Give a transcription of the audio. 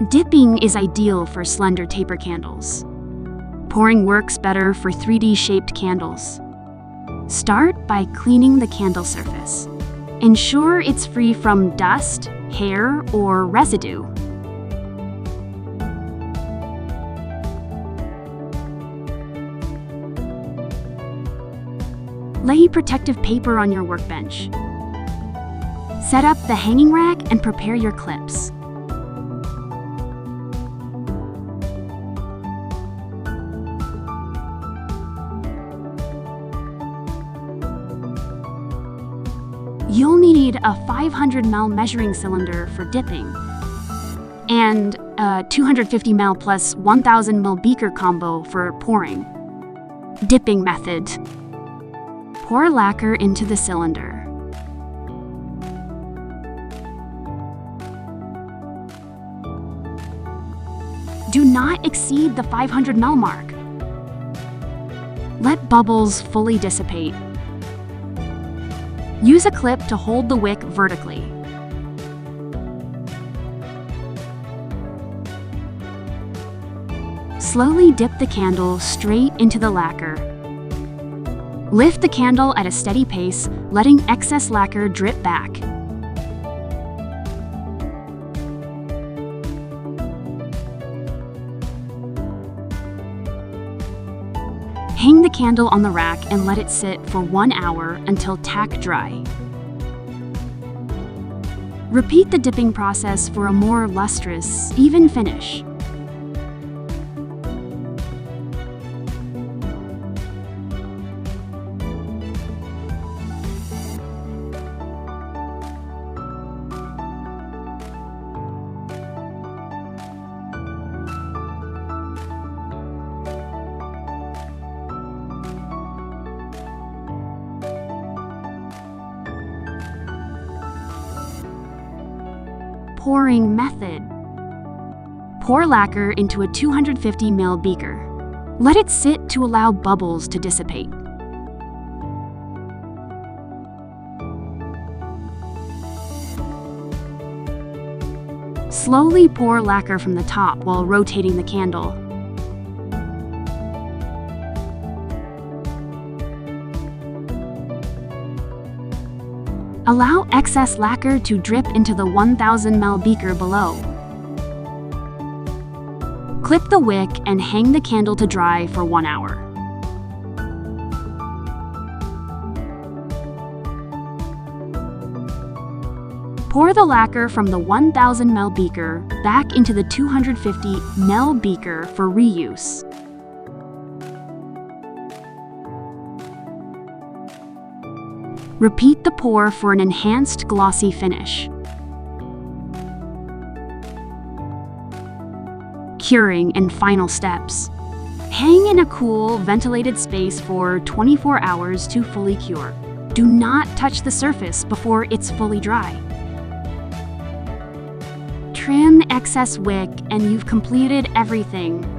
Dipping is ideal for slender taper candles. Pouring works better for 3D-shaped candles. Start by cleaning the candle surface. Ensure it's free from dust, hair, or residue. Lay protective paper on your workbench. Set up the hanging rack and prepare your clips. You'll need a 500 ml measuring cylinder for dipping and a 250 ml plus 1000 ml beaker combo for pouring. Dipping method. Pour lacquer into the cylinder. Do not exceed the 500 ml mark. Let bubbles fully dissipate. Use a clip to hold the wick vertically. Slowly dip the candle straight into the lacquer. Lift the candle at a steady pace, letting excess lacquer drip back. Hang the candle on the rack and let it sit for 1 hour until tack dry. Repeat the dipping process for a more lustrous, even finish. Pouring method. Pour lacquer into a 250 ml beaker. Let it sit to allow bubbles to dissipate. Slowly pour lacquer from the top while rotating the candle. Allow excess lacquer to drip into the 1000 ml beaker below. Clip the wick and hang the candle to dry for 1 hour. Pour the lacquer from the 1000 ml beaker back into the 250 ml beaker for reuse. Repeat the pour for an enhanced glossy finish. Curing and final steps. Hang in a cool, ventilated space for 24 hours to fully cure. Do not touch the surface before it's fully dry. Trim excess wick and you've completed everything.